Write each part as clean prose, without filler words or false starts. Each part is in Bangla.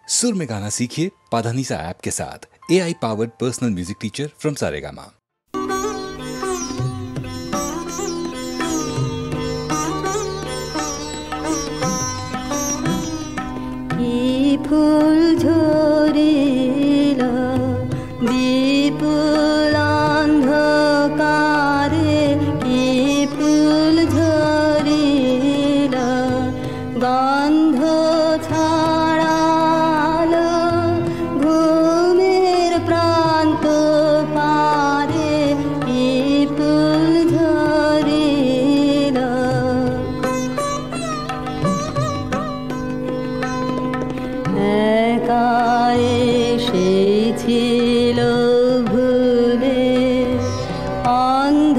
सुर में गाना सीखिए पाधानीसा ऐप के साथ। AI powered personal music teacher from Saregama. ফুল ঝরিল বিপুল অন্ধকারে, কি ফুল ঝরিল গন্ধ ছড়ালো ঘুমের প্রান্ত পারে, কি ফুল ঝরিল একা এসেছিল ভুলে অন্ধরাতের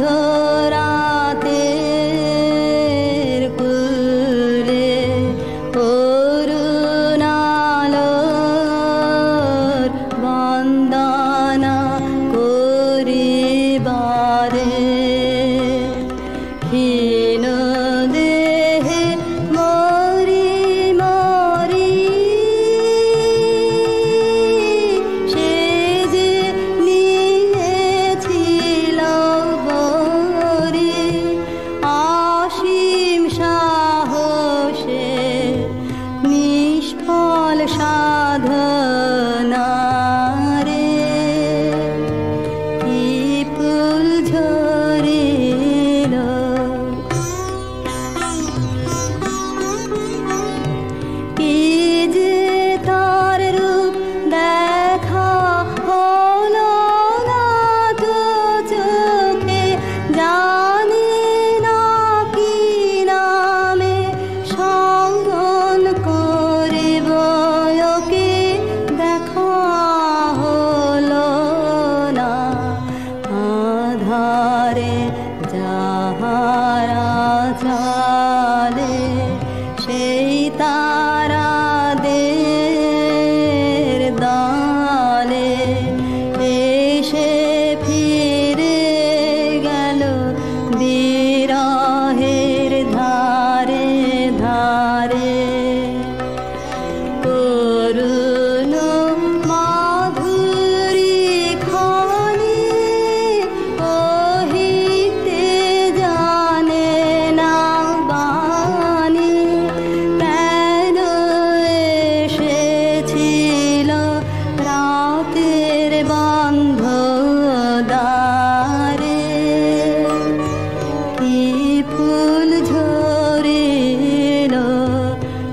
কুলে, করুণালোর বন্দনা করিবারে, ক্ষীণ দেহে মরি মরি সে যে নিয়েছিল বরি, অসীম সাহসে নিষ্ফল সাধনা রে, কি ফুল ঝরিল কি যে তার রূপ দেখা হলো না তো চোখে, জানি না কি নামে সংবন করিব ওকে, দেখা হলো না আধারে যাহারা চলে, সেই তারাদের দলে এসে ফিরে গেল বিরহের ধারে ধারে, করুণ মাধুরী খানি কহিতে জানে না বাণী, কেন এসেছিল রাতের বন্ধ দ্বারে, কি ফুল ঝরিল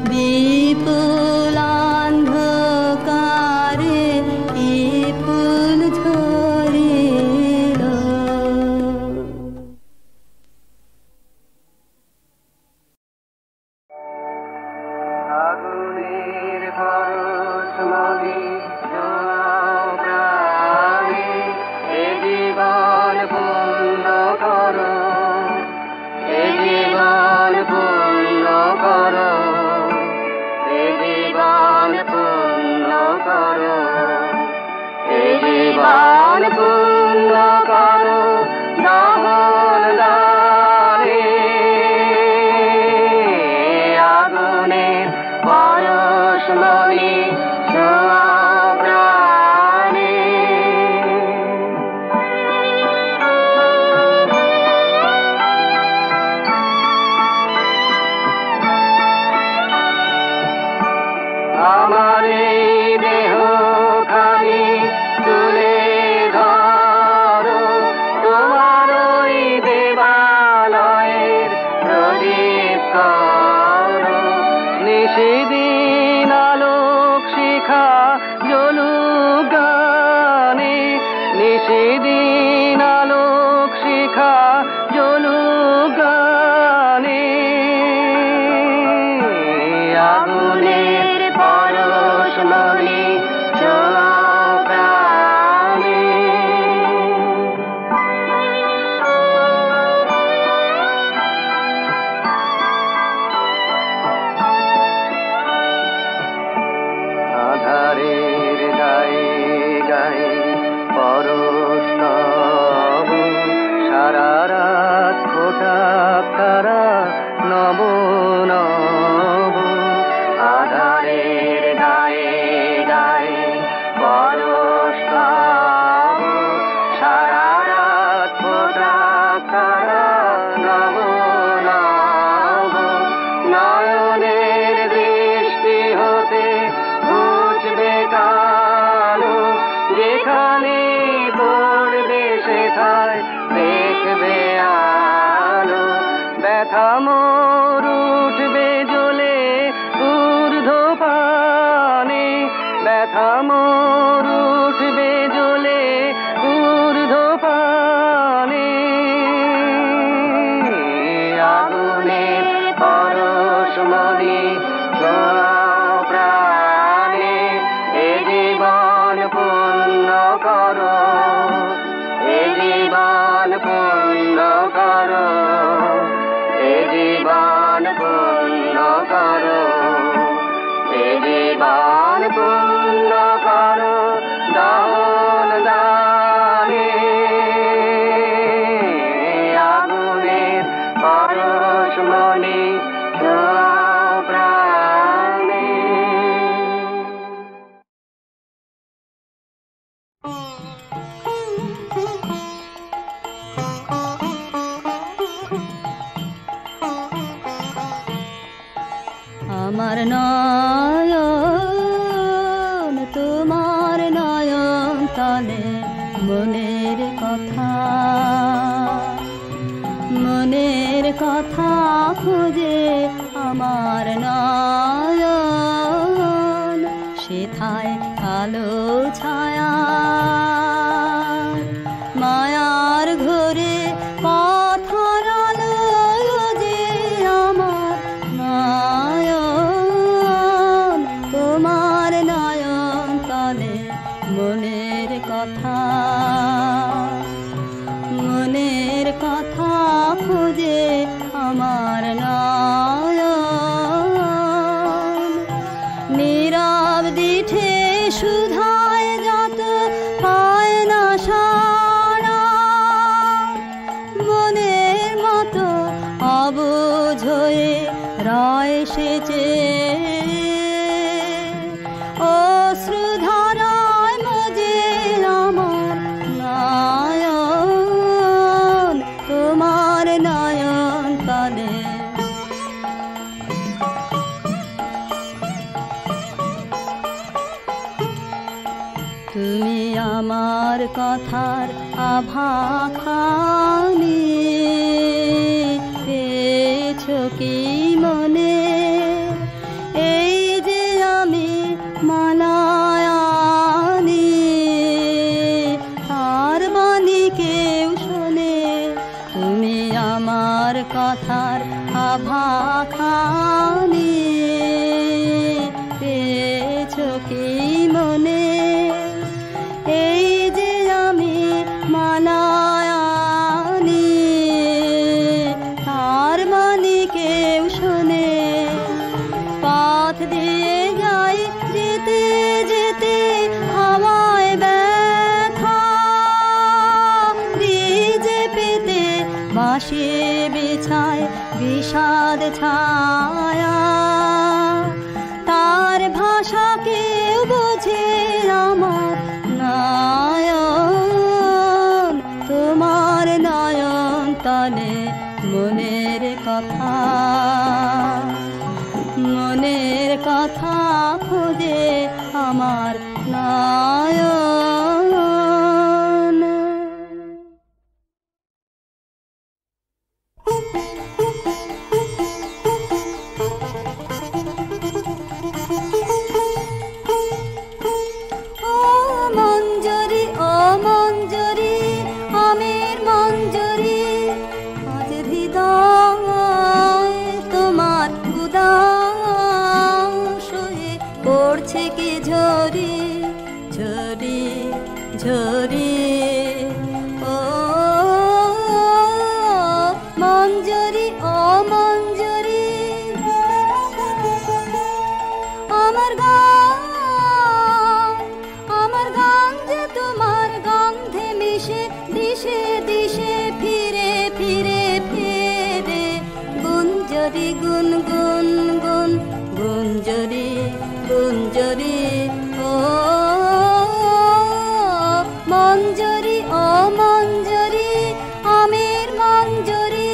বিপুল অন্ধকারে, কি ফুল ঝরিল। আগুনের পরশমণি প্রাণে, এ জীবন পূর্ণ করো, এ জীবন পূর্ণ করো, এ জীবন পূর্ণ করো, এ জীবন পূর্ণ করো দহন দানে, আগুনের পরশমণি ছোঁয়া প্রাণে। আমার এই দেহ খানি তুলে ধরো, তোমার ওই দেবালয়ের প্রদীপ করো, নিশিদিন আলোক শিখা জ্বলুক গানে, নিশিদিন আলোক শিখা জ্বলুক গানে, আগুনের পরশমণি ব্যথা মোর উঠবে জ্বলে ঊর্ধ্বপানে আগুনের পরশমণি ছোঁয়াও প্রাণে এ জীবন পূর্ণ করো এ জীবন পূর্ণ করো এ জীবন পূর্ণ করো এ জীবন পূর্ণ করো দান দানে আগুনের পরশমণি ছোঁয়াও প্রাণে আমার নয়ন তোমার নয়ন তলে মনের কথা খুঁজে আমার নয়ন সেথায় কালো ছায়া মায়ার ঘরে পথর আলো যে আমার নয়ন তোমার নয়ন তলে মনের কথা খুঁজে আমার নয়ন নীরব দিঠে সুধায় যত পায় না সাড়া মনের মতো অবুঝ হয়ে রয় সেচে অশ্রুধারায় মজে আমার নয়ন তোমার নয়ন তলে তুমি আমার কথার আভাখানি পেয়েছো কি মনে এই যে আমি মালায়ানি তার বাণী কেউ শোনে তুমি আমার কথার আভাখানি পেয়েছো কি মনে এই যে আমি মালায়ানি তার বাণী কেউ শোনে পথ দিয়ে যাই যেতে যেতে হাওয়ায় ব্যথা ভিজে পেতে বাঁশে বিছায় বিষাদ ছায়া তার ভাষা কেউ বোঝে আমার নয়ন তোমার নয়ন তলে মনের কথা খুঁজে আমার নয়ন ও মঞ্জরি আমের মঞ্জরি আজ হৃদয় তোমার উদাস হয়ে পড়ছে কি ঝরি ঝরি ঝরি ও মঞ্জরি আমার গান যে তোমার গন্ধে মিশে দিশে দিশে ফিরে ফিরে ফিরে গুঞ্জরি গুন গুন গুন গুঞ্জরি গুঞ্জরি ও মঞ্জরি আমের মঞ্জরি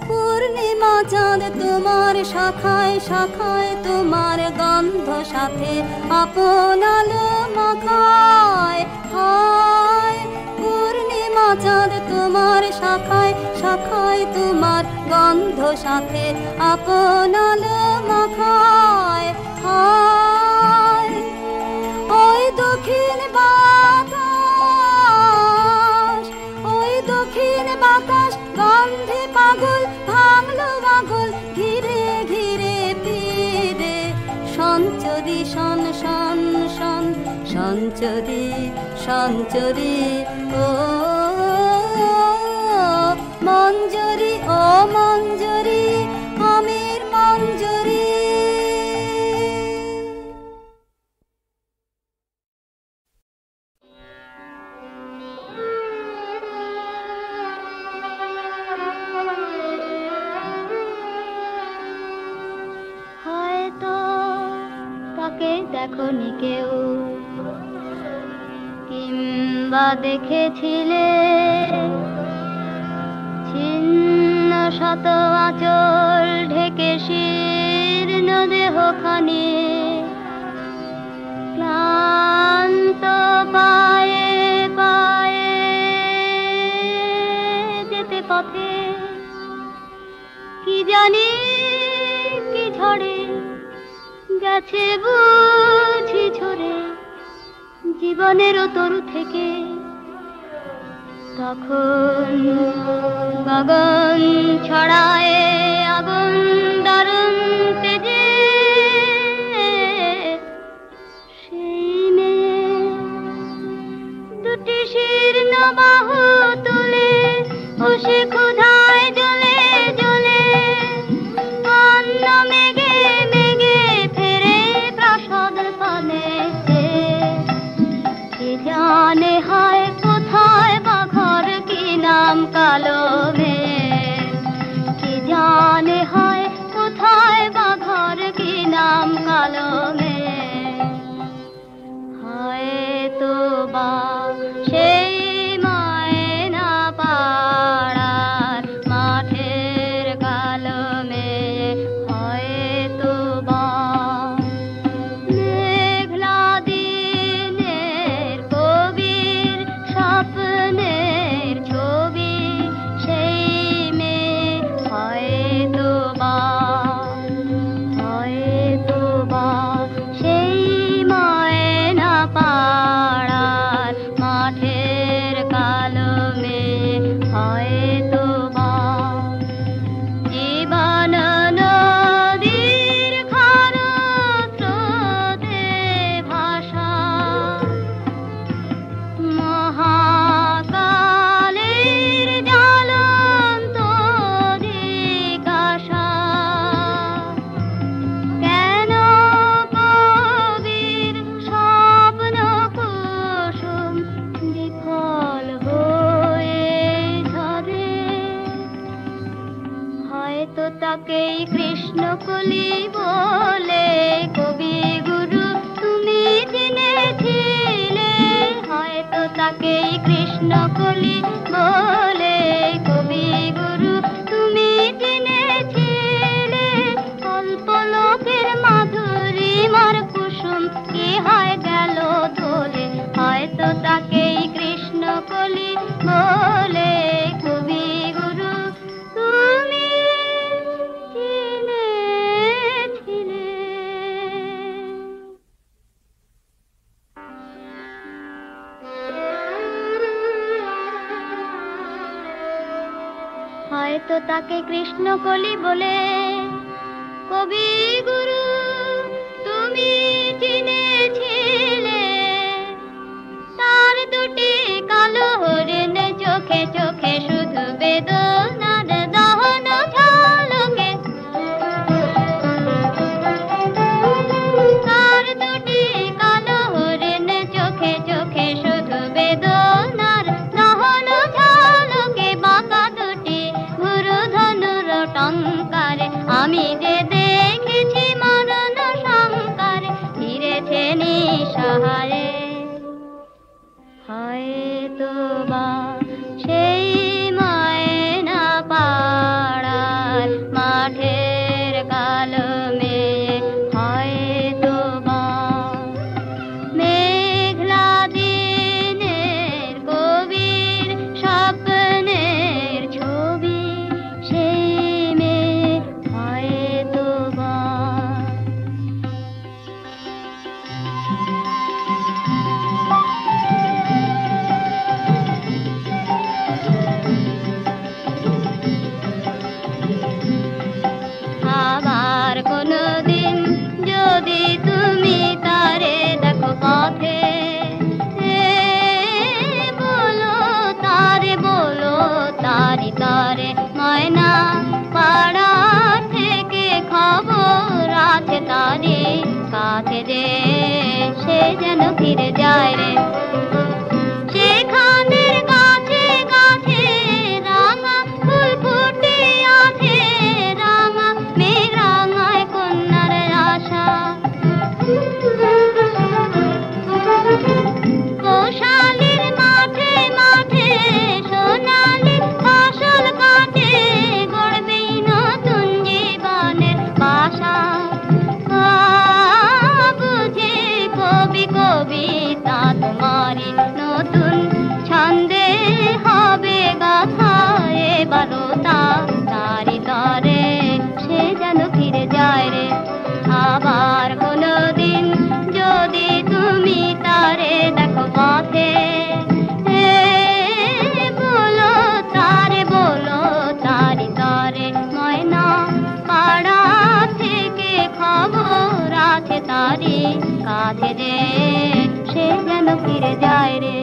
পূর্ণিমা চাঁদ তোমার শাখায় শাখায় তোমার গন্ধ সাথে আপন আলো মাখায় হায় পূর্ণিমা চাঁদ তোমার শাখায় শাখায় তোমার গন্ধ সাথে আপন আলো মাখায়। হায় ওই দক্ষিণ বাতাস, ওই দক্ষিণ বাতাস গন্ধে পাগল ভাঙলো পাগল ঘিরে ঘিরে ফিরে সঞ্চরি শন শন শন সঞ্চরি সঞ্চরি ও মঞ্জরি ও মঞ্জরি আমির মঞ্জরি। হয়তো তাকে দেখনি কেউ, কিংবা দেখেছিলে ছিন্ন শত আঁচল ঢেকে শীর্ণ দেহখানি, ক্লান্ত পায়ে পায়ে যেতে পথে কি জানি কি ঝড়ে গেছে বুঝি ঝরে জীবনের তরু থেকে। তখন গগন ছড়ায় আগুন দারুণ তেজে, সেই মেয়ে দুটি শীর্ণ বাহু তুলে বসে ক্ষুধায় জ্বলে জ্বলে অন্ন মেঘে মেঘে ফেরে প্রাসাদ পানে। কে জানে হায় কোথায় বা ঘর কি নাম কালো মেয়ে, কে জানে হায় কোথায় বা ঘর কি নাম কালো মেয়ে। হয়তো বা সেই ময়না পাড়ার মাঠের কালো মেয়ে, হয়তো বা মেঘলা দিনের কবির স্বপ্নের ছবি সেই মেয়ে, হয়তো বা হয়তো বা সেই ময়না পাড়ার মাঠের কালো মেয়ে, হয়তো বা জীবন নদীর খরস্রোতে ভাসা মহাকালের জ্বলন্ত জিজ্ঞাসা। কেন কবির স্বপ্ন কুসুম বিফল হয়ে ঝরে? হয়তো তাকেই কৃষ্ণকলি বলে কবি গুরু তুমি চিনেছিলে, হয়তো তাকেই কৃষ্ণকলি বলে কবি গুরু তুমি চিনেছিলে। অল্প লোকের মাধুরীমার কুসুম কি হয় গেল ধরে, হয়তো তাকেই কৃষ্ণকলি বলে কবি গুরু তুমি চিনেছিলে। হয়তো তাকে কৃষ্ণকলি বলে কবি গুরু তুমি চিনেছিলে। তার দুটি কালো হরিণ চোখে চোখে শুধু বেদনার দহন ঝলকে, তার দুটি কালো হরিণ চোখে চোখে শুধু বেদনার দহন ঝলকে, বাঁকা দুটি গুরু ধনুর টঙ্কারে আমি যে দেখেছি মরণ শঙ্কারে ফিরেছে নিঃসহারে। হয়তো বা সেই ময়না ফিরে যায় রে। সেখানের গাছে গাছে রাঙা ফুল ফুটে আছে, রাঙা মেঘ রাঙায় কন্যার আশা। গোশালীর মাঠে মাঠে সোনালি ফসল কাটে, গড়বে নতুন জীবনের বাসা। বুঝি কবি কবিতা তোমারই নতুন ছন্দে হবে গাথা, এবারও তারি তরে সে যেন ফিরে যায় রে। আবার কোনোদিন যদি তুমি তারে দেখো পথে, বলো তারি তরে ময়না পাড়া থেকে খবর আছে তারি কাছে যে সে যেন ফিরে যায় রে।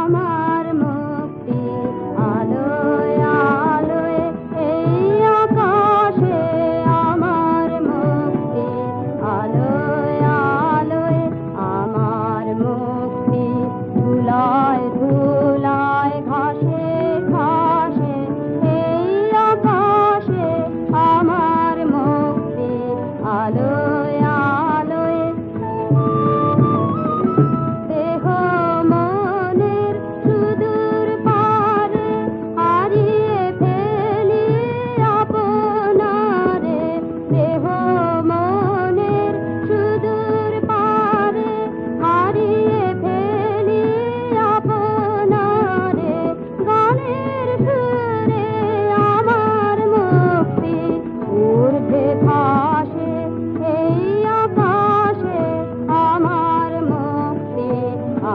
আমার মুক্তি আলোয় আলোয় এই আকাশে, আমার মুক্তি আলোয় আলোয়, আমার মুক্তি ধুলায় ধুলায় ঘাসে ঘাসে এই আকাশে, আমার মুক্তি আলোয় আলোয়। দেহ মনের সুদূর পারে হারিয়ে ফেলি আপনারে, দেহ মনের সুদূর পারে হারিয়ে ফেলি আপনারে, গানের সুরে আমার মুক্তি ঊর্ধ্বে ভাসে এই আকাশে, আমার মুক্তি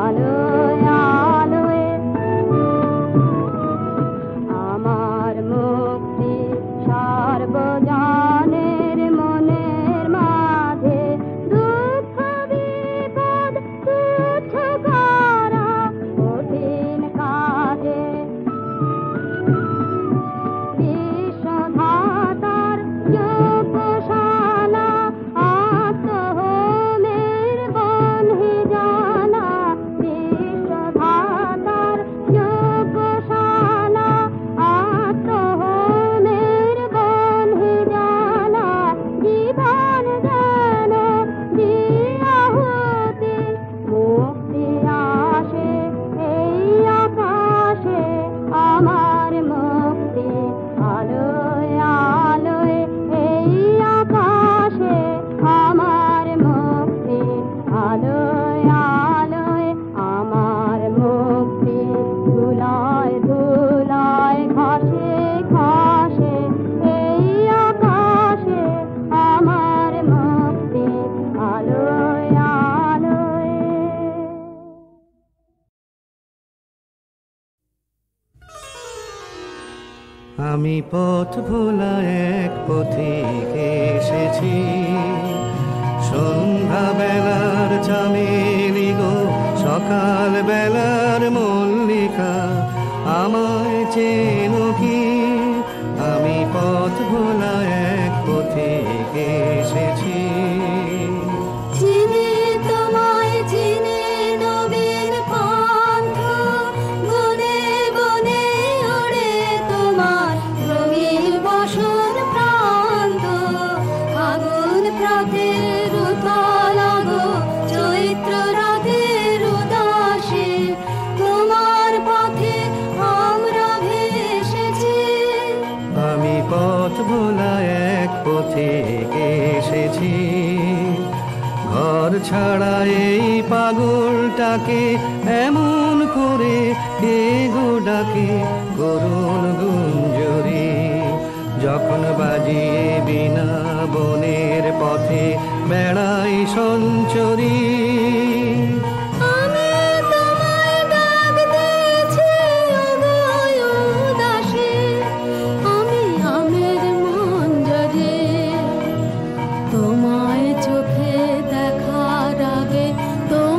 আলোয় আলোয়। আমার মুক্তি সর্বজনের মনের মাঝে, দুঃখ বিপদ তুচ্ছ করা কঠিন কাজে, বিশ্বধাতার যোগ্যশালা আত্মহোমের বন্ধি জানা, বিশ্বধাতার যোগ্যশালা আত্মহোমের বন্ধি জানা, জীবন যেন দিয়াহুতি মুক্তি আসে এই আকাশে, আমার মুক্তি আলোয় আলোয় এই আকাশে, আমার মুক্তি আলোয় আলোয়, আমার মুক্তি ধুলায় ধুলায় ঘাসে ঘাসে এই আকাশে, আমার মুক্তি আলোয় আলোয়। আমি পথ ভোলা এক পথিক এসেছি, সন্ধ্যা বেলার চামেলি গো সকাল বেলার মল্লিকা, আমায় চেনো কি? আমি পথ ভোলা এক পথিক এসেছি। চিনি তোমায় চিনি নবীন পন্থ, বনে বনে ওড়ে তোমার রঙিন বসন প্রান্ত, ফাগুন প্রাতের উতলাগো চৈত্র রাতের উদাসে, তোমার পথে আমরা ভেসেছি। আমি পথ ভোলা এক পথিক এসেছি, ঘর ছাড়া এই পাগলটাকে এমন করে কে গো ডাকে করুণ গুঞ্জরি, যখন বাজিয়ে বিনা বনের পথে বেড়াই সঞ্চরী। আমি তোমায় ডাকতেছি উদাসী, আমি আমের মঞ্জরি, তোমায় চোখে দেখার আগে তোমার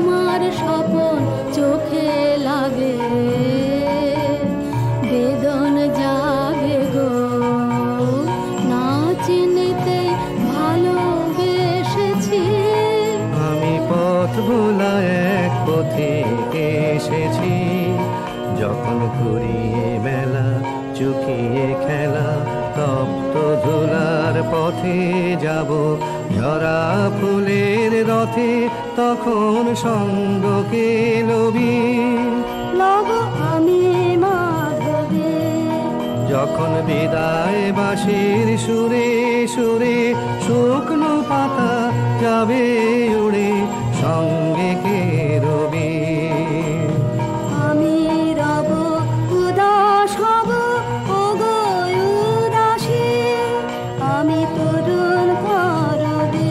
তপ্ত ধুলার পথে যাব, ঝরা ফুলের রথে তখন সঙ্গকে লবি। লব আমি মাধবে, যখন বিদায় বাঁশির সুরে সুরে শুকনো পাতা যাবে উড়ে, সঙ্গে কে রবি। আমি রব উদাস হব, ওগো উদাসী, আমি তরুণ করবে।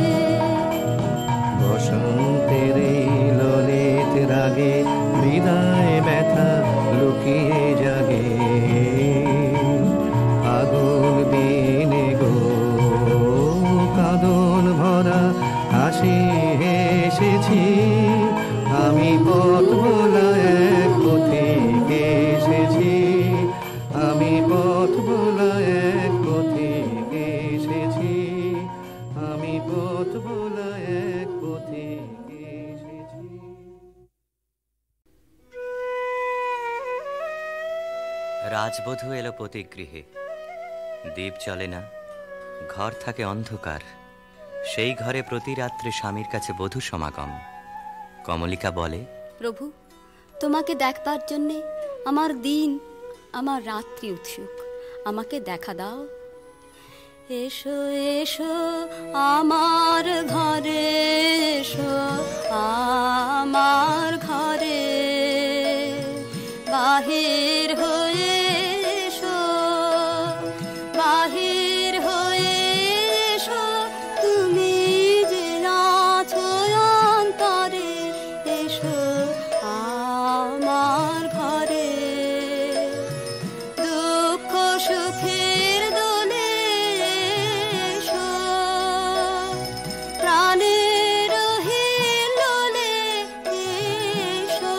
বসন্তের এই ললিত রাগে বিদায় ব্যথা লুকিয়ে জাগে, আগুন দিনে গো কাঁদন ভরা হাসি এসেছি। আমি পথ ভোলা এক পথিকে এসেছি, আমি পথ ভোলা এক পথিকে এসেছি, আমি পথ ভোলা এক পথিকে এসেছি। রাজবধূ এলো পতিগৃহে, দীপ জ্বলে না, ঘর থাকে অন্ধকার। সেই ঘরে প্রতি রাত্রে স্বামীর কাছে বধূ সমাগম। কমলিকা বলে, প্রভু, তোমাকে দেখবার জন্যে আমার দিন আমার রাত্রি উৎসুক, আমাকে দেখা দাও। এসো এসো আমার ঘরে, এসো আমার ঘরে, বাহির হয়ে এসো, বাহির হয়ে এসো, তুমি যে আছো অন্তরে, এসো আমার ঘরে। দুঃখ সুখের দোলে এসো, প্রাণের হিলোলে এসো,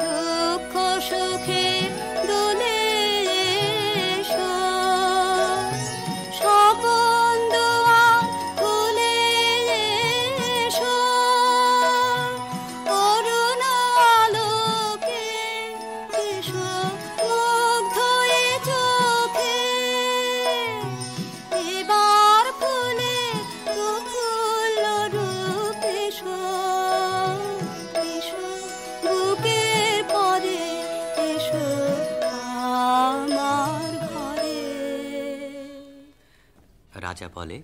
দুঃখ সুখের দোলে এসো, স্বপন দুয়ার খুলে এসো, অরুণ আলোকে এসো, মুগ্ধ এ চোখে, এবার ফুলে প্রফুল্ল রূপ এসো, এসো বুকের পরে, এসো আমার ঘরে। রাজা বলে,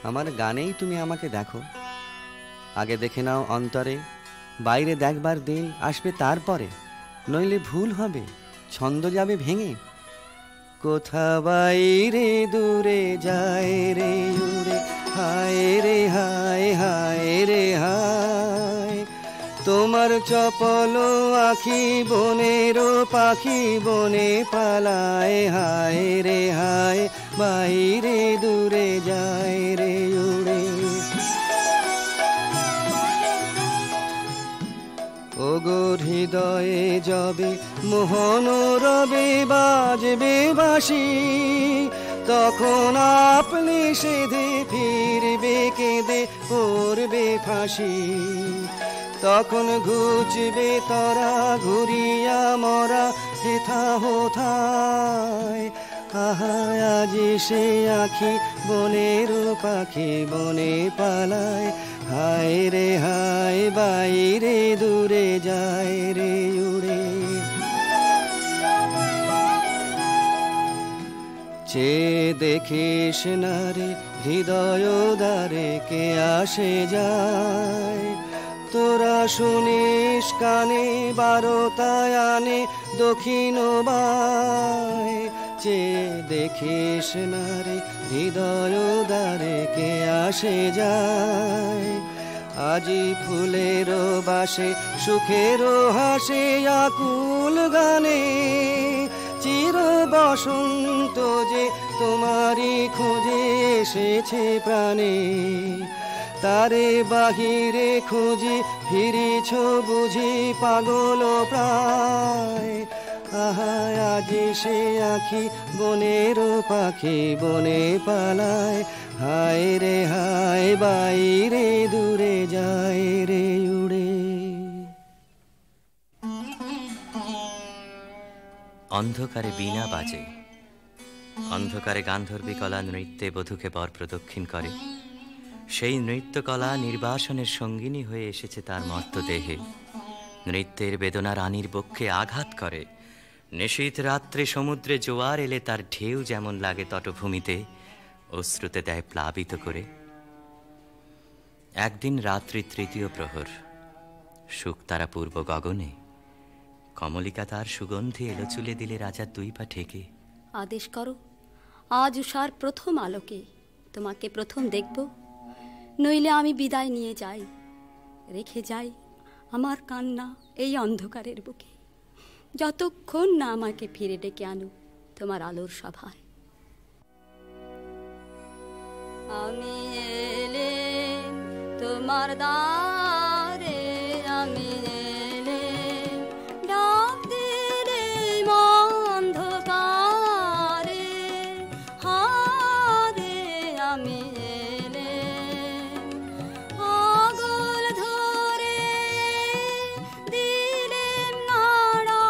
আমার গানেই তুমি আমাকে দেখো, আগে দেখে নাও অন্তরে, বাইরে দেখবার দিন আসবে তারপরে, নইলে ভুল হবে, ছন্দ যাবে ভেঙে। কোথা বাইরে দূরে যায় রে উড়ে, হায় রে হায়, হায় রে হায়, তোমার চপল আখি বনের পাখি বনে পালায়, হায় রে হায়, বাইরে দূরে যায় রে উড়ে। ওগো হৃদয়ে যবে মোহন রবে বাজবে বাঁশি, তখন আপনি সেধে ফিরবে কেঁদে পড়বে ফাঁসি, তখন ঘুচবে তরা ঘুরিয়া মরা হেথা হোথায়। আহা আজি সে আখি বনের পাখি বনে পালায়, হায় রে হায়, বাইরে দূরে যায় রে উড়ে। চেয়ে দেখিস না রে হৃদয় দ্বারে কে আসে যায়, তোরা শুনিস কানে বারোটায় আনে দক্ষিণ বায়। চেয়ে দেখিস না রে হৃদয় দ্বারে কে আসে যায়, আজি ফুলের বাসে সুখের হাসে আকুল গানে, চির বসন্ত যে তোমারই খোঁজে এসেছে প্রাণে, তারে বাহিরে খুঁজি ফিরিছ বুঝি পাগল প্রায়। আহা আজি সে আখি বনের পাখি বনে পালায়, হায় রে হায়, বাইরে দূরে যায় রে উড়ে। অন্ধকারে বীণা বাজে, অন্ধকারে গান্ধর্বী কলা নৃত্যে বধূকে বর প্রদক্ষিণ করে। সেই নৃত্যকলা নির্বাসনের সঙ্গিনী হয়ে এসেছে তার মর্তদেহে। নৃত্যের বেদনা রানীর বক্ষে আঘাত করে। নিশীথ রাত্রে সমুদ্রে জোয়ার এলে তার ঢেউ যেমন লাগে তটভূমিতে, অশ্রুতে দেয় প্লাবিত করে। একদিন রাত্রি তৃতীয় প্রহর, শুকতারা পূর্ব গগনে, কমলিকা তার সুগন্ধি এলো চুলে দিলে রাজার দুই পা ঠেকে। আদেশ করো, আজ উষার প্রথম আলোকে তোমাকে প্রথম দেখব, নইলে আমি বিদায় নিয়ে যাই, রেখে যাই আমার কান্না এই অন্ধকারের বুকে, যতক্ষণ না আমাকে ফিরে ডেকে আনো তোমার আলোর সভায়। আমি এলে তোমার দ্বারে, আমি এলে ডাক দিলে অন্ধকারে, হারে আমি এলে আগুন ধরে দিলেম নাড়া,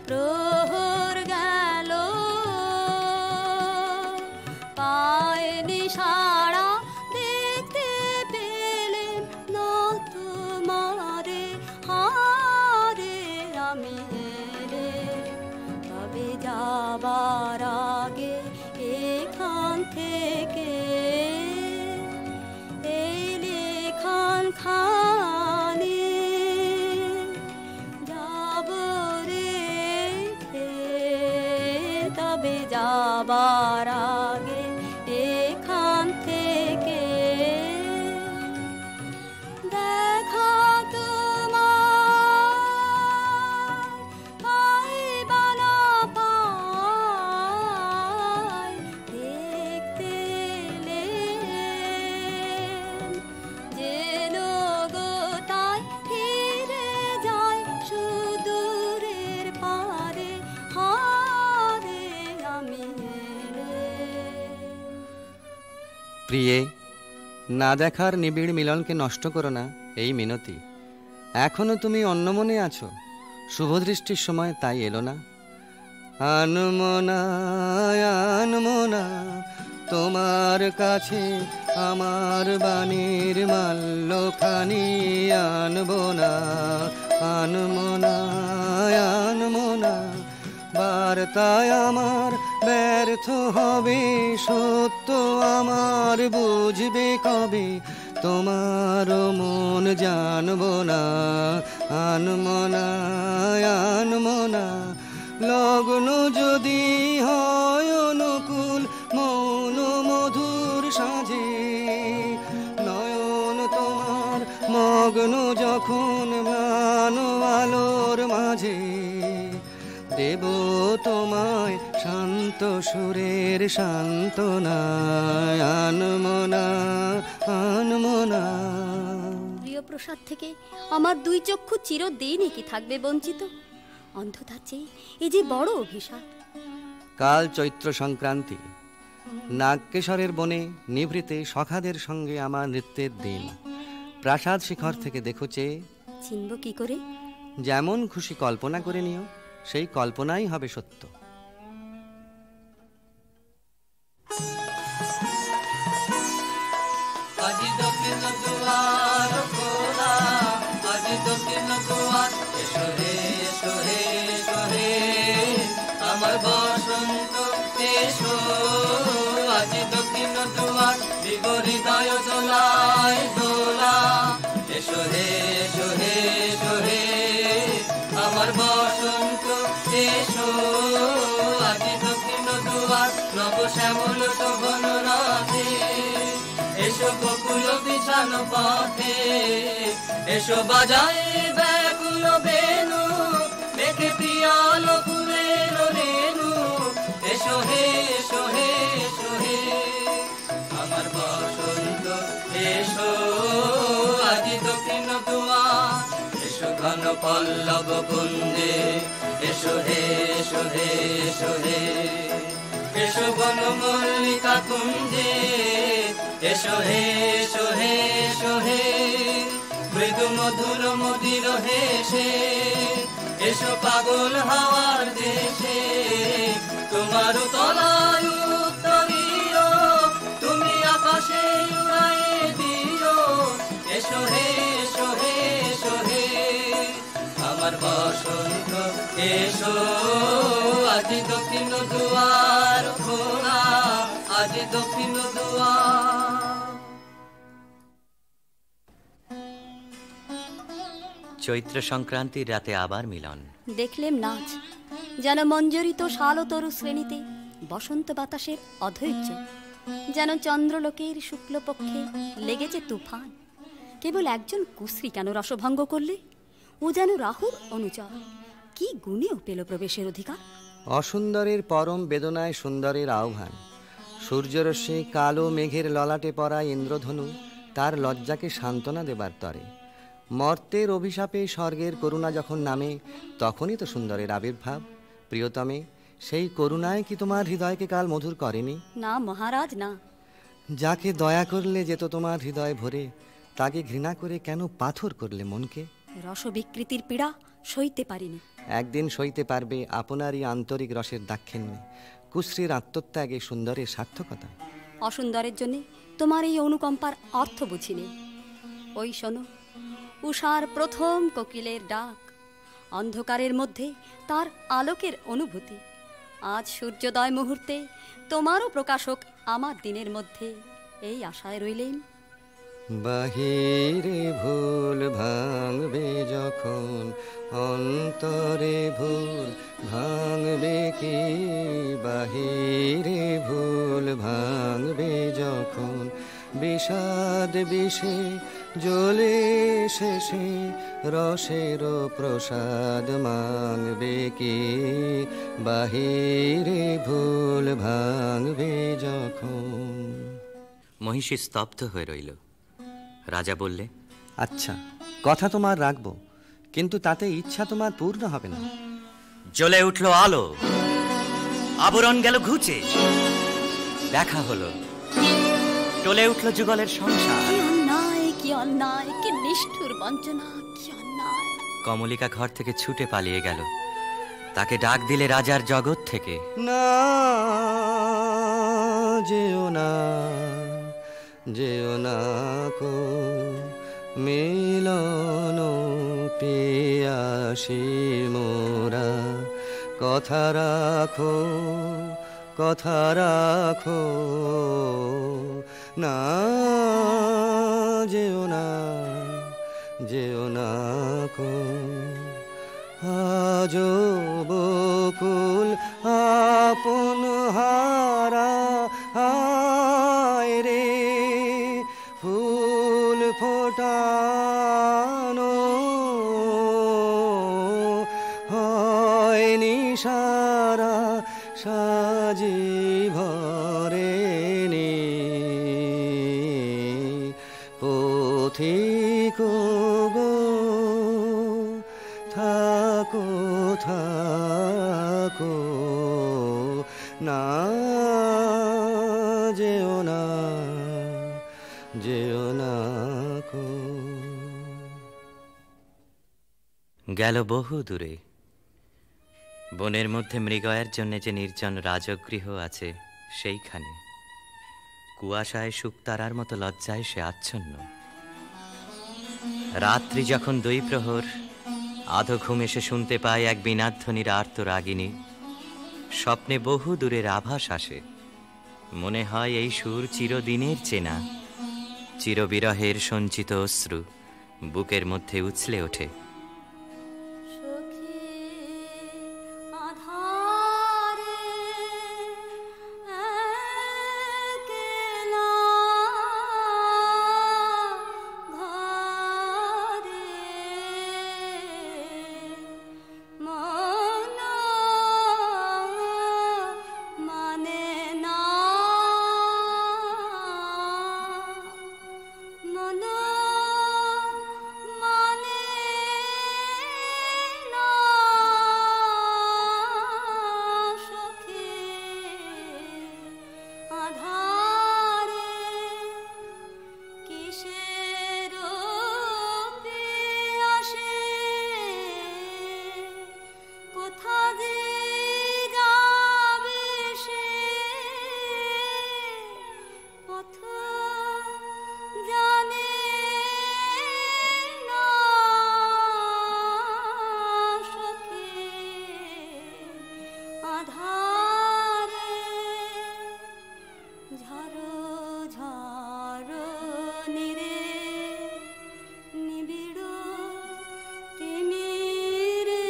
প্রহর গেল পায়নি সাড়া, দেখতে পেলেন না তোমারে, হারে আমি এলে তবে যাবার আগে এখান থেকে এই লেখান খানি যাব রেখে, তবে যাবার আগে এখান থেকে দেখা তোমার পাই বা না পাই, দেখতে এলেন যে লোগোতায় ফিরে যায় সুদূরের পারে, হারে আমি এলে। প্রিয়ে, না দেখার নিবিড় মিলনকে নষ্ট করো না, এই মিনতি। এখনো তুমি অন্যমনে আছো, শুভদৃষ্টির সময় তাই এলো না। আনমনা আনমনা তোমার কাছে আমার বাণীর মাল্যখানি, আনবো না আনমনা আনমনা, বার্তায় আমার ব্যর্থ হবে, সত্য আমার বুঝবে কবে, তোমার মন জানবো না। আনমনা আনমনা, লগ্ন যদি হয় অনুকূল মৌন মধুর সাজে, নয়ন তোমার মগ্ন যখন ম্লান আলোর মাঝে, দেব তোমায় শান্ত সুরের সান্ত্বনা, আনমনা আনমনা। প্রিয় প্রসাদ থেকে আমার দুই চক্ষু চিরদিনই কি থাকবে বঞ্চিত? অন্ধতার চেয়ে এ যে বড় অভিশাপ। কাল চৈত্র সংক্রান্তি, নাগকেশরের বনে নিভৃতে সখাদের সঙ্গে আমার নৃত্যের দিন। প্রাসাদ শিখর থেকে দেখো চেয়ে, চিনব কি করে? যেমন খুশি কল্পনা করে নিও, সেই কল্পনাই হবে সত্য। আজি দক্ষিণ দুয়ার খোলা, আজি দক্ষিণ দুয়ার, এসো হে এসো হে এসো হে আমার বসন্ত এসো। আজি দক্ষিণ দুয়ার দিব হৃদয় দোলায় দোলা, এসো হে এসো হে এসো হে আমার বসন্ত এসো। আজি দক্ষিণ দুয়ার নব শ্যামল শোভন রাধে, এসো বকুল বিছানো পথে, এসো বাজাই ব্যাকুল বেনু, দেখে পিয়াল ফুলের রেণু, এসো হে এসো হে এসো হে আমার বসন্ত এসো। আজি দক্ষিণ দুয়ার, এসো ঘন পল্লব কুঞ্জে, এসো হে এসো হে এসো হে এসো বন মল্লিকা কুঞ্জে, এসো হে এসো হে এসো হে মৃদু মধুর মদির হেসে, এসো পাগল হাওয়ার চারু তলায় উত্তরীয় তুমি আকাশে উড়াইয়ে দিও এসো হে এসো হে এসো হে আমার বসন্ত এসো আজ দক্ষিণ দুয়ার খোলা আজ দক্ষিণ দুয়ার। চৈত্র সংক্রান্তির রাতে আবার মিলন। দেখলেম নাচ যেন মঞ্জরিত শালতরু শ্রেণীতে বসন্ত বাতাসের অধৈর্য, যেন চন্দ্রলোকের শুক্লপক্ষে লেগেছে তুফান। কেবল একজন কুশ্রী কেন রসভঙ্গ করলে? ও যেন রাহুর অনুচর, কি গুণেও পেল প্রবেশের অধিকার। অসুন্দরের পরম বেদনায় সুন্দরের আহ্বান। সূর্যরশ্মি কালো মেঘের ললাটে পড়া ইন্দ্রধনু তার লজ্জাকে সান্ত্বনা দেবার তরে। মর্তের অভিশাপে স্বর্গের করুণা যখন নামে তখনই তো সুন্দরের আবির্ভাব। প্রিয়তমে, সেই করুণায় কি তোমার হৃদয়কে কাল মধুর করেনি? না মহারাজ, না। যাকে দয়া করলে যেত তোমার হৃদয় ভরে, তাকে ঘৃণা করে কেন পাথর করলে মনকে? রসবিকৃতির পীড়া সইতে পারিনি। একদিন সইতে পারবে আপনারই আন্তরিক রসের দাক্ষিণ্যে, কুশ্রীর আত্মত্যাগে সুন্দরের সার্থকতা। অসুন্দরের জন্যে তোমার এই অনুকম্পার অর্থ বুঝিনি। ওই শোনো, উষার প্রথম কোকিলের ডাক, অন্ধকারের মধ্যে তার আলোকের অনুভূতি। আজ সূর্যোদয় মুহূর্তে তোমারও প্রকাশক আমার দিনের মধ্যে, এই আশায় রইলেন। বাহিরে ভুল ভাঙবে যখন, অন্তরে ভুল ভাঙবে কি? বাহিরে ভুল ভাঙবে যখন, বিষাদ বিষে জ্বলে শেষে রসের প্রসাদ মাংবে কি? বাহিরে ভুল ভাঙবে যখন। মহিষী স্তব্ধ হয়ে রইল। রাজা বললে, আচ্ছা, কথা তোমার রাখবো, কিন্তু তাতে ইচ্ছা তোমার পূর্ণ হবে না। জ্বলে উঠল আলো, আবরণ গেল ঘুচে, দেখা হলো, টলে উঠল যুগলের সংসার। কি অন্যায়, কি অন্যায়, কি নিষ্ঠুর বঞ্চনা, কি অন্যায়। কমলিকা ঘর থেকে ছুটে পালিয়ে গেল। তাকে ডাক দিলে রাজার জগৎ থেকে, না যেও না, যেও না কো মিলন পিয়াসী মোরা, কথা রাখো, কথা রাখো, না যেও না, যেও না কো। আজ বকুল আপন হারা, হায় রে ফুল ফোটানো হয়নি সারা, সাজি ভরেনি পথিক গো, থাকো থাকো, না যেও না, যেও না কো। গেল বহু দূরে। বনের মধ্যে মৃগয়ের জন্য যে নির্জন রাজগৃহ আছে সেইখানে কুয়াশায় শুকতারার মতো লজ্জায় সে আচ্ছন্ন। রাত্রি যখন 2 প্রহর, আধো ঘুম এসে শুনতে পায় এক বীণাধ্বনির আর্ত রাগিনী। স্বপ্নে বহু দূরের আভাস আসে, মনে হয় এই সুর চিরদিনের চেনা। চিরবিরহের সঞ্চিত অশ্রু বুকের মধ্যে উছলে ওঠে। কোথা যে যাবে সে আধারে ঝরো ঝরো নিরে নিবিড় তিমিরে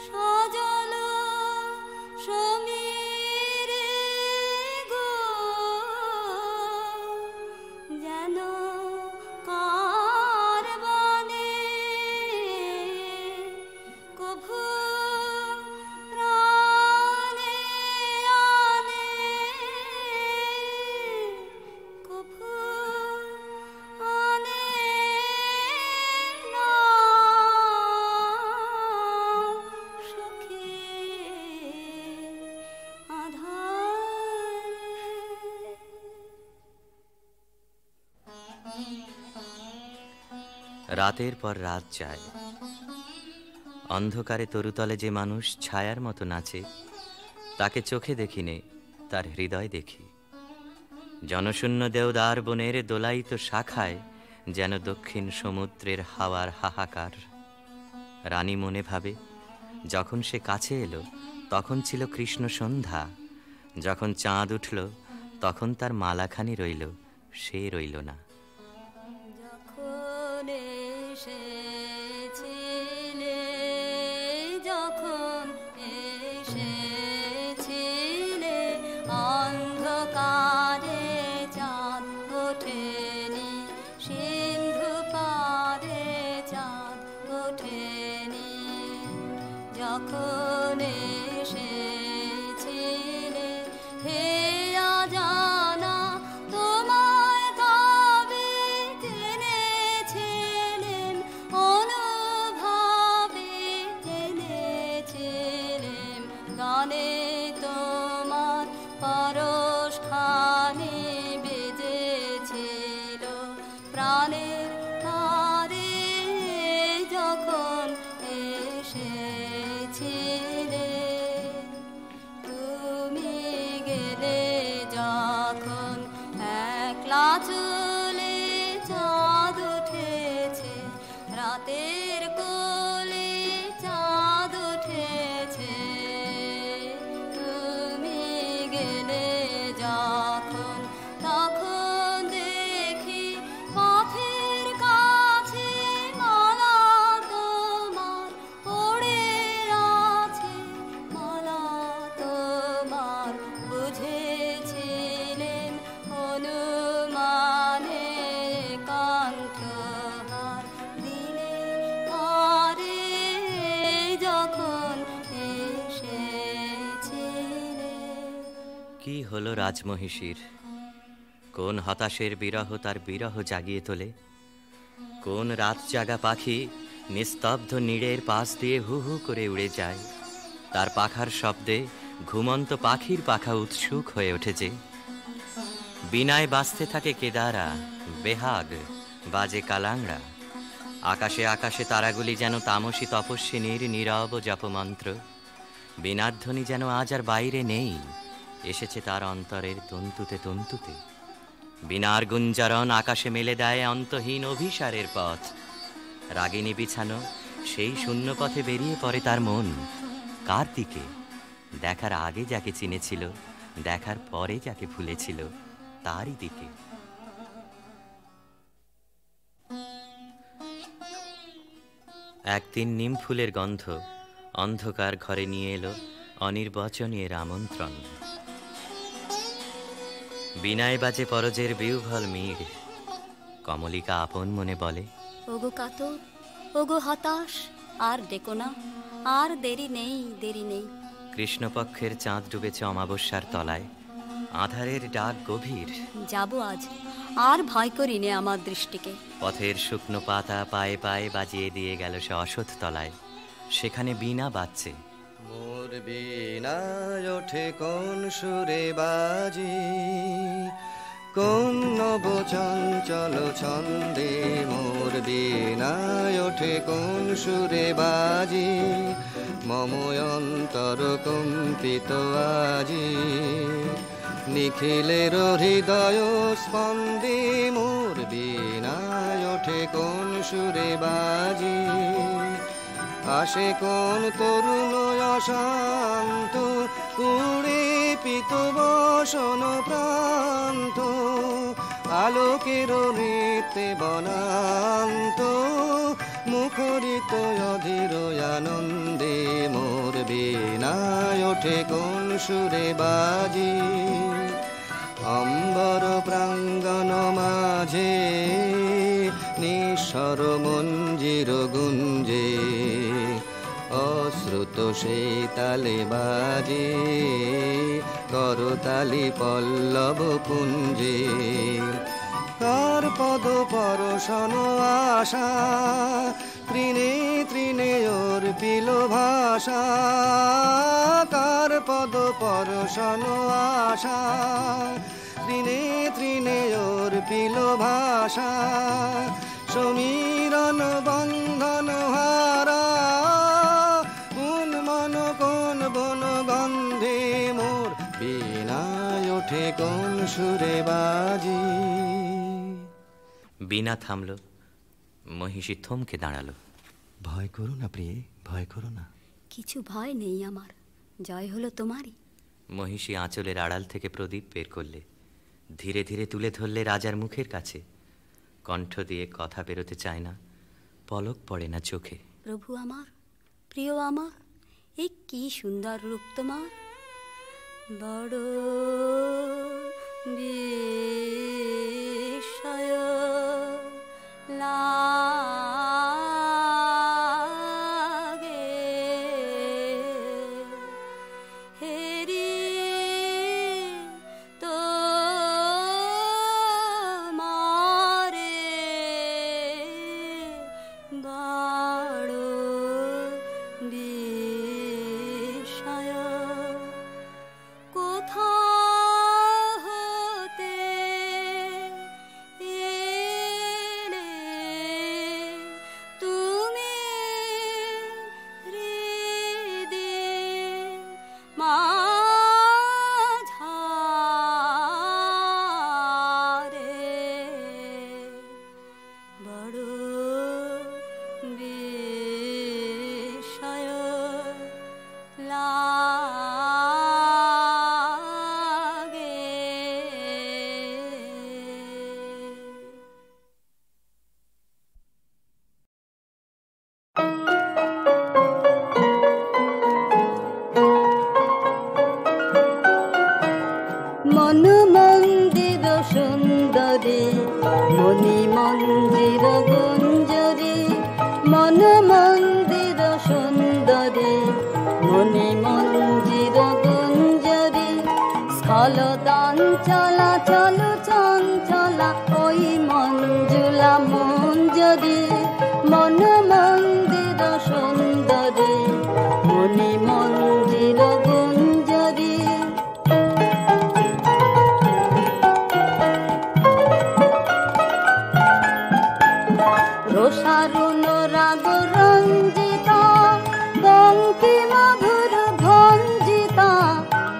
সজল সমীরে গো যেন কারবানে কভু প্রাণে আনে কভু আনে না সখী আধারে। রাতের পর রাত যায়, অন্ধকারে তরুতলে যে মানুষ ছায়ার মতো নাচে, তাকে চোখে দেখিনে, তার হৃদয় দেখি। জনশূন্য দেওদার বনের দোলায়িত শাখায় যেন দক্ষিণ সমুদ্রের হাওয়ার হাহাকার। রানী মনে ভাবে, যখন সে কাছে এলো তখন ছিল কৃষ্ণ সন্ধ্যা, যখন চাঁদ উঠল তখন তার মালাখানি রইল, সে রইল না। যখন এসেছিলে যখন এসেছিলে অন্ধকারে চাঁদ ওঠেনি, সিন্ধু পারে চাঁদ ওঠেনি। যখন এসেছিলে হে অজানা তোমায় কবে জেনেছিলেন, অনুভবে জেনেছিলেন। গানে তোমার পরশখানি বেজেছিল প্রাণের তারে যখন এসেছিলে। তুমি গেলে যখন একলা চলে চাঁদ উঠেছে, রাতের কোলে চাঁদ উঠেছে। তুমি গেলে যখন তখন দেখি পথের কাছে মালা তোমার পড়ে আছে, মালা তোমার। বুঝেছিলেন অনুমানে কণ্ঠহার দিলে পরে যখন এসেছিলে। কি হলো রাজমহিষীর? কোন হতাশের বিরহ তার বিরহ জাগিয়ে তোলে? কোন রাত জাগা পাখি নিস্তব্ধ নীড়ের পাশ দিয়ে হু হু করে উড়ে যায়? তার পাখার শব্দে ঘুমন্ত পাখির পাখা উৎসুক হয়ে ওঠেছে। বিনায় বাজতে থাকে কেদারা, বেহাগ বাজে কালাংড়া। আকাশে আকাশে তারাগুলি যেন তামসী তপস্বিনীর নীরব জপমন্ত্র। বীণাধ্বনি যেন আজ আর বাইরে নেই, এসেছে তার অন্তরের তন্তুতে তন্তুতে। বীণার গুঞ্জরণ আকাশে মেলে দেয় অন্তহীন অভিসারের পথ। রাগিনী বিছানো সেই শূন্য পথে বেরিয়ে পড়ে তার মন। কার দিকে? দেখার আগে যাকে চিনেছিল, দেখার পরে যাকে ভুলেছিল, তারই দিকে। একদিন নিম ফুলের গন্ধ অন্ধকার ঘরে নিয়ে এলো অনির্বচনীয় আমন্ত্রণ। বিনায় বাজে পরজের বিউভল মীর। কমলিকা আপন মনে বলে, ওগো কাতর, ওগো হতাশ, আর ডেকো না, আর দেরি নেই, দেরি নেই। কৃষ্ণপক্ষের চাঁদ ডুবেছে অমাবস্যার তলায়, আধারের ডাক গভীর। যাব আজ, আর ভয় করি নে আমার দৃষ্টিকে। পথের শুকনো পাতা পায়ে পায়ে বাজিয়ে দিয়ে গেল সে অসৎ তলায়। সেখানে বীণা বাজছে। মোর বীণায় ওঠে কোন সুরে বাজি, কোন নব চঞ্চল ছন্দে। মোর বীণায় ওঠে কোন সুরে বাজি, মম অন্তর কম্পিত আজি। নিখিলের হৃদয় স্পন্দে মোর বীণায় ওঠে কোন সুরে বাজি। আসে কোন তরুণ অশান্ত, পুড়ে পিত বসন প্রান্ত, আলোকের নৃত্যে বনান্ত, মুখরিত অধীর আনন্দে মোর বীণায় ওঠে কোন সুরে বাজি। অম্বর প্রাঙ্গণ মাঝে নিঃস্বর মঞ্জির গুঞ্জে, অশ্রুত সেই তালে বাজে করতালি পল্লব কুঞ্জে। কার পদ পরশন আশা, তৃণে তৃণে ওর পিল ভাষা, কার পদ পরশন আশা, তৃণে তৃণে ওর পিল ভাষা। সমীরণ বন্ধন হারা, কোন মন কোন বন গন্ধে মোর বীণায় ওঠে কোন সুরে বাজি। বীণা থামল, মহিষী থমকে দাঁড়ালো। ভয় করো না প্রিয়ে, ভয় করো না। কিছু ভয় নেই আমার, জয় হলো তোমারই। মহিষী আঁচলের আড়াল থেকে প্রদীপ বের করলে, ধীরে ধীরে তুলে ধরলে রাজার মুখের কাছে। কণ্ঠ দিয়ে কথা বেরোতে চায় না, পলক পড়ে না চোখে। প্রভু আমার, প্রিয় আমার, এই কি সুন্দর রূপ তোমার। বড় বিস্ময় লাগে হেরি তো মারে বড় বিস্ময়। কোথা হতে এলে তুমি হৃদে মাঝারে বড় বিস্ময় লাগে। মন মন্দির সুন্দরী, মণি মন্দির গুঞ্জরী, মন মন্দির সুন্দরী, মণি মন্দির গুঞ্জরী। স্থল চলা চলো চঞ্চলা ওই মঞ্জুলা মঞ্জরী। মন মন্দির সুন্দরী, মণি মন্দির গুঞ্জরী। রসারুণ রাগ রঞ্জিতা, বঙ্কিম মধুর ভঞ্জিতা।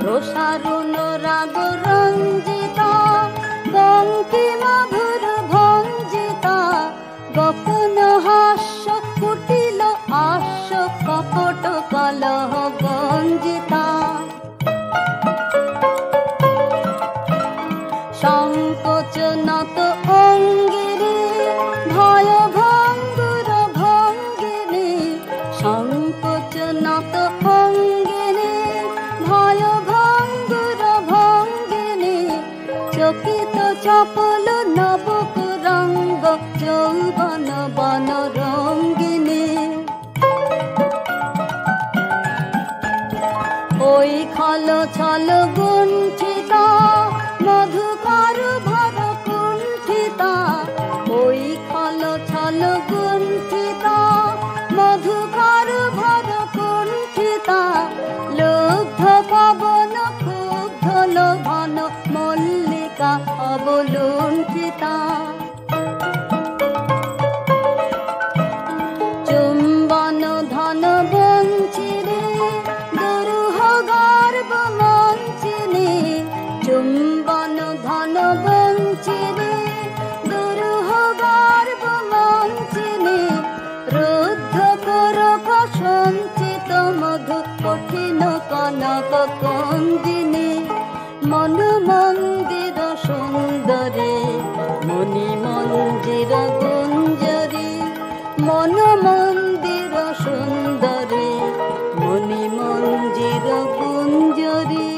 রসারুণ রাগ রঞ্জিতা, বঙ্কিম মধুর ভঞ্জিতা। গোপন হাস্য কুটিল হাস্য, কপট কলহ গঞ্জিতা। সংকোচ নত অঙ্গিনী, ভয় ভঙ্গুর ভঙ্গিনী। সংকোচ নত অঙ্গিনী, ভয় ভঙ্গুর ভঙ্গিনী। চকিত চপল নবক রঙ্গ, যৌবন বন রঙ্গিনী। ওই খল ছল গুণ্ঠিতা, মধুকর ভর কুণ্ঠিতা। ওই খল ছল গুণ্ঠিতা, মধুকর ভর কুণ্ঠিতা। লুব্ধ পবন ক্ষুব্ধ লোভন, মল্লিকা অবলুণ্ঠিতা। চুম্বন ধন বঞ্চিরে, দুরূহ গর্ব মঞ্চিরে। মধু কঠিন কনক কন্দিনী মন মন্দির সুন্দরী মণি মঞ্জির গুঞ্জরী মন মন্দির সুন্দরী মণি মঞ্জির গুঞ্জরী।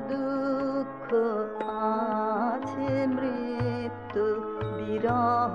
দুঃখ আছে মৃত্যু বিরহ